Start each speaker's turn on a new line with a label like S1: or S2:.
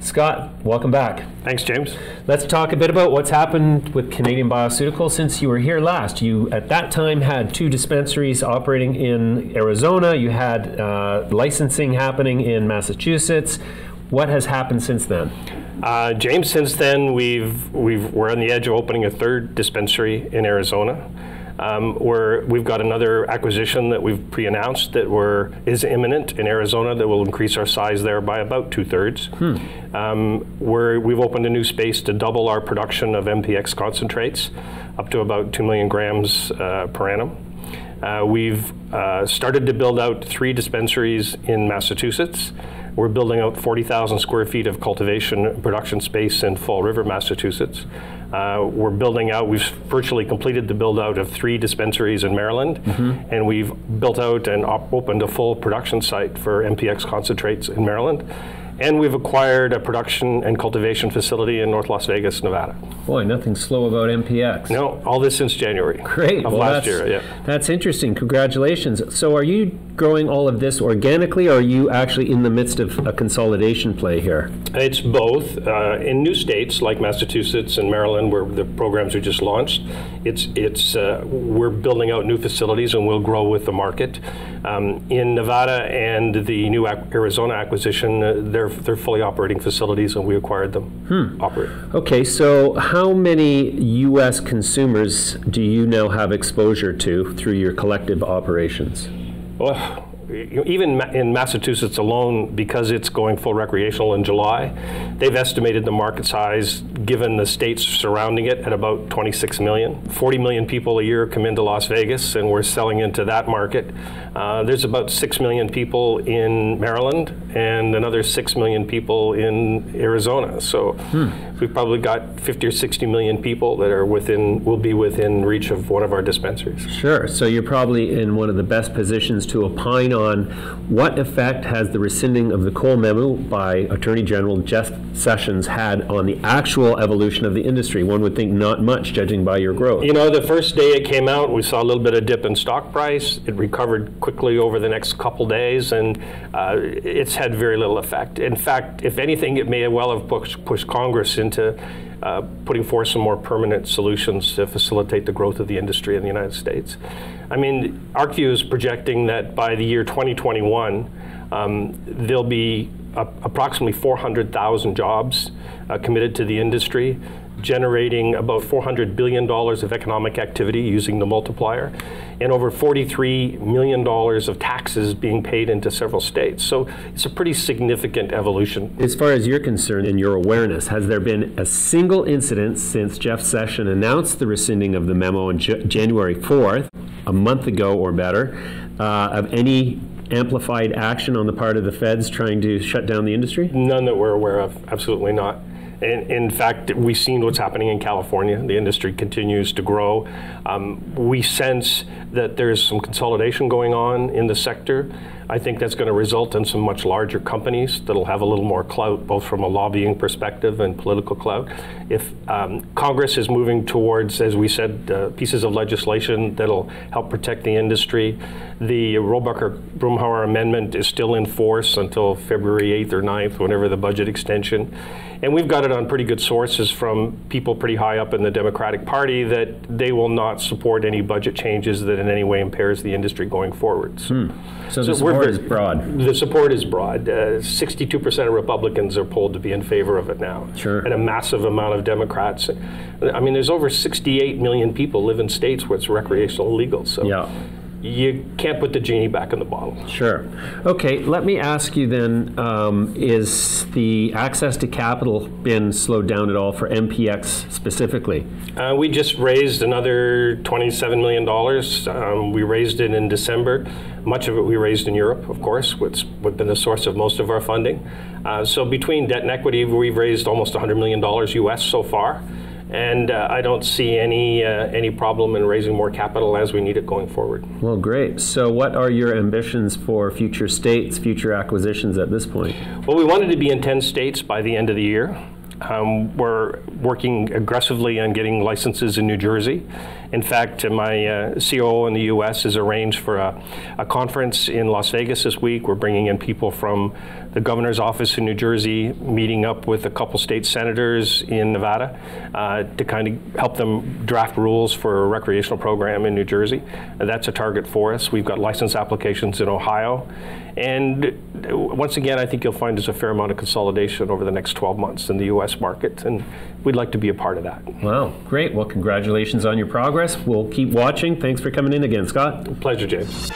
S1: Scott, welcome back.
S2: Thanks, James.
S1: Let's talk a bit about what's happened with Canadian Bioceutical since you were here last. You, at that time, had 2 dispensaries operating in Arizona. You had licensing happening in Massachusetts. What has happened since then?
S2: James, since then, we're on the edge of opening a 3rd dispensary in Arizona. We've got another acquisition that we've pre-announced that is imminent in Arizona that will increase our size there by about 2/3. We've opened a new space to double our production of MPX concentrates up to about 2 million grams per annum. We've started to build out 3 dispensaries in Massachusetts. We're building out 40,000 square feet of cultivation production space in Fall River, Massachusetts. We've virtually completed the build out of 3 dispensaries in Maryland, and we've built out and opened a full production site for MPX concentrates in Maryland. And we've acquired a production and cultivation facility in North Las Vegas, Nevada.
S1: Boy, nothing slow about MPX.
S2: No, all this since January.
S1: Great.
S2: Of last year, yeah.
S1: That's interesting. Congratulations. So are you growing all of this organically, or are you actually in the midst of a consolidation play here?
S2: It's both. In new states like Massachusetts and Maryland, where the programs are just launched, we're building out new facilities and we'll grow with the market. In Nevada and the new Arizona acquisition, they're fully operating facilities, and we acquired them. Operate.
S1: Okay, so how many U.S. consumers do you now have exposure to through your collective operations?
S2: Well, even in Massachusetts alone, because it's going full recreational in July, they've estimated the market size, given the states surrounding it, at about 26 million. 40 million people a year come into Las Vegas, and we're selling into that market. There's about 6 million people in Maryland and another 6 million people in Arizona. So we've probably got 50 or 60 million people that will be within reach of one of our dispensaries.
S1: Sure. So you're probably in one of the best positions to opine on what effect has the rescinding of the Cole Memo by Attorney General Jeff Sessions had on the actual evolution of the industry. One would think not much, judging by your growth.
S2: You know, the first day it came out, we saw a little bit of dip in stock price. It recovered quickly over the next couple days, and it's had very little effect. In fact, if anything, it may well have pushed Congress into putting forth some more permanent solutions to facilitate the growth of the industry in the United States. I mean, ArcView is projecting that by the year 2021, there'll be approximately 400,000 jobs committed to the industry, generating about $400 billion of economic activity using the multiplier, and over $43 million of taxes being paid into several states. So it's a pretty significant evolution.
S1: As far as you're concerned, in your awareness, has there been a single incident since Jeff Sessions announced the rescinding of the memo on January 4th, a month ago or better, of any amplified action on the part of the feds trying to shut down the industry?
S2: None that we're aware of, absolutely not. In fact, we've seen what's happening in California. The industry continues to grow. We sense that there's some consolidation going on in the sector. I think that's going to result in some much larger companies that'll have a little more clout, both from a lobbying perspective and political clout. If Congress is moving towards, as we said, pieces of legislation that'll help protect the industry, the Rohrabacher-Brumhauer amendment is still in force until February 8th or 9th, whenever the budget extension. And we've got it on pretty good sources from people pretty high up in the Democratic Party that they will not support any budget changes that in any way impairs the industry going forward. So
S1: the support is broad.
S2: The support is broad. 62% of Republicans are polled to be in favor of it now.
S1: Sure.
S2: And a massive amount of Democrats. I mean, there's over 68 million people live in states where it's recreational legal. So
S1: yeah.
S2: You can't put the genie back in the bottle.
S1: Sure. Okay, let me ask you then, is the access to capital been slowed down at all for MPX specifically?
S2: We just raised another $27 million. We raised it in December. Much of it we raised in Europe, of course, which has been the source of most of our funding. So between debt and equity, we've raised almost $100 million US so far. And I don't see any problem in raising more capital as we need it going forward.
S1: Well, great. So what are your ambitions for future states, future acquisitions at this point?
S2: Well, we wanted to be in 10 states by the end of the year. We're working aggressively on getting licenses in New Jersey. In fact, my COO in the U.S. has arranged for a conference in Las Vegas this week. We're bringing in people from the governor's office in New Jersey, meeting up with a couple state senators in Nevada to kind of help them draft rules for a recreational program in New Jersey. That's a target for us. We've got license applications in Ohio. And once again, I think you'll find there's a fair amount of consolidation over the next 12 months in the U.S. market, and we'd like to be a part of that.
S1: Wow, great. Well, congratulations on your progress. We'll keep watching. Thanks for coming in again, Scott.
S2: Pleasure, James.